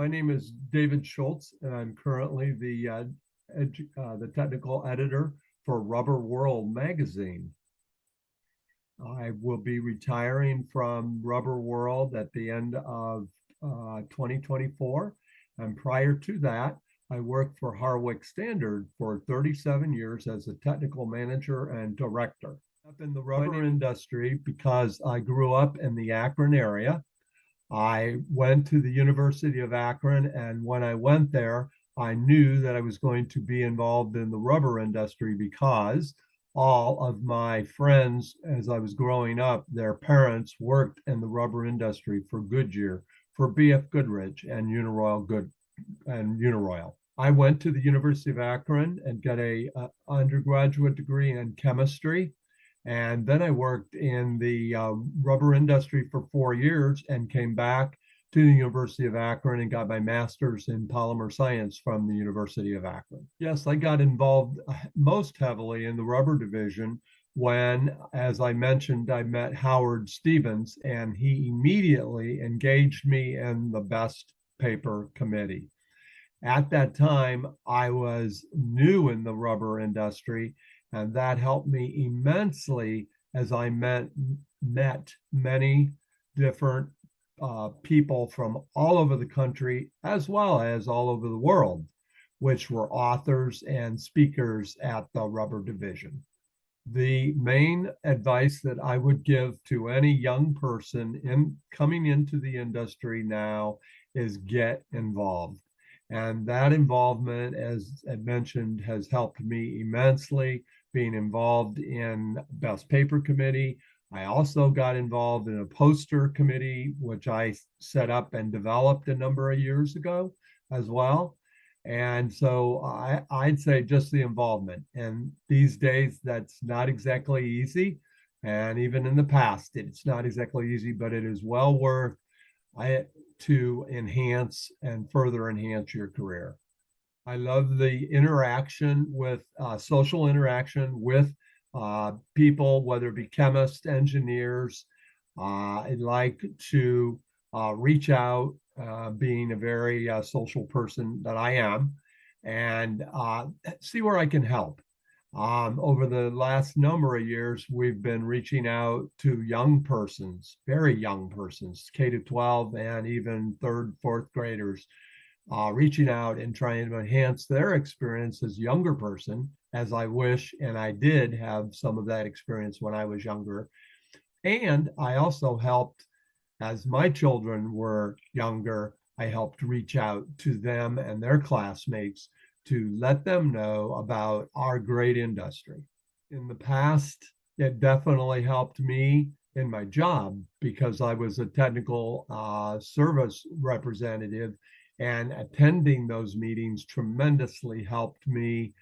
My name is David Schultz, and I'm currently the technical editor for Rubber World magazine. I will be retiring from Rubber World at the end of 2024. And prior to that, I worked for Harwick Standard for 37 years as a technical manager and director. Up in the rubber industry because I grew up in the Akron area. I went to the University of Akron, and when I went there, I knew that I was going to be involved in the rubber industry because all of my friends, as I was growing up, their parents worked in the rubber industry for Goodyear, for BF Goodrich and Uniroyal. I went to the University of Akron and got a undergraduate degree in chemistry. And then I worked in the rubber industry for 4 years and came back to the University of Akron and got my master's in polymer science from the University of Akron. Yes, I got involved most heavily in the rubber division when, as I mentioned, I met Howard Stevens, and he immediately engaged me in the best paper committee. At that time, I was new in the rubber industry, and that helped me immensely as I met many different people from all over the country as well as all over the world, which were authors and speakers at the rubber division. The main advice that I would give to any young person coming into the industry now is get involved. And that involvement, as I mentioned, has helped me immensely, being involved in Best Paper Committee. I also got involved in a poster committee, which I set up and developed a number of years ago as well. And so I'd say just the involvement. And these days, that's not exactly easy. And even in the past, it's not exactly easy, but it is well worth it to enhance and further enhance your career. I love the interaction with social interaction with people, whether it be chemists, engineers. I like to reach out, being a very social person that I am, and see where I can help. Over the last number of years, we've been reaching out to young persons, very young persons, K to 12 and even third, fourth graders, reaching out and trying to enhance their experience as younger person, as I wish, and I did have some of that experience when I was younger. And I also helped, as my children were younger, I helped reach out to them and their classmates to let them know about our great industry. In the past, it definitely helped me in my job because I was a technical service representative, and attending those meetings tremendously helped me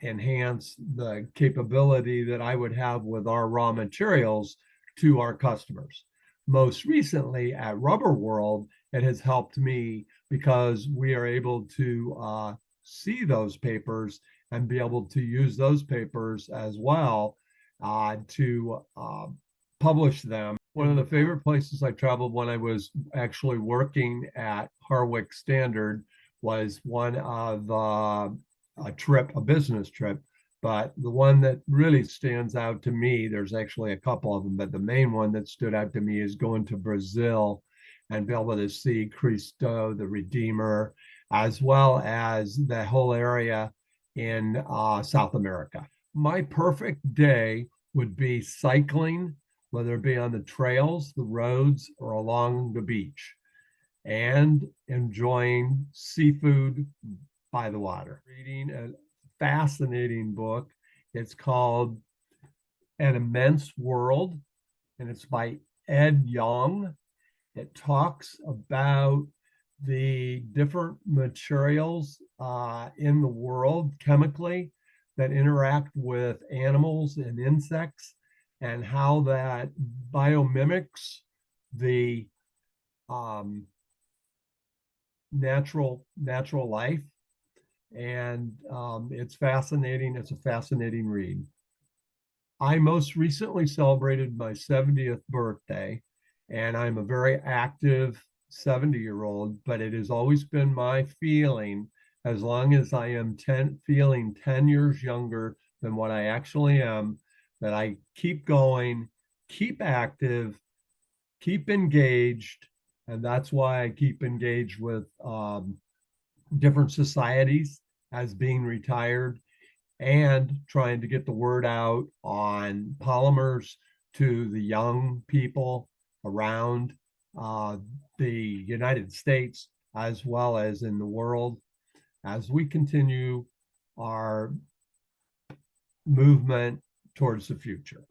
enhance the capability that I would have with our raw materials to our customers. Most recently at Rubber World, it has helped me because we are able to see those papers and be able to use those papers as well to publish them. One of the favorite places I traveled when I was actually working at Harwick Standard was one of a business trip. But the one that really stands out to me, there's actually a couple of them, but the main one that stood out to me is going to Brazil and be able to see Cristo, the Redeemer, as well as the whole area in South America. My perfect day would be cycling, whether it be on the trails, the roads, or along the beach, and enjoying seafood by the water. Reading a fascinating book. It's called An Immense World, and it's by Ed Yong. It talks about the different materials in the world chemically that interact with animals and insects, and how that biomimics the natural life. And it's fascinating. It's a fascinating read. I most recently celebrated my 70th birthday, and I'm a very active 70-year-old, but it has always been my feeling, as long as I am feeling 10 years younger than what I actually am, that I keep going, keep active, keep engaged. And that's why I keep engaged with different societies as being retired, and trying to get the word out on polymers to the young people around uh, the United States as well as in the world, as we continue our movement towards the future.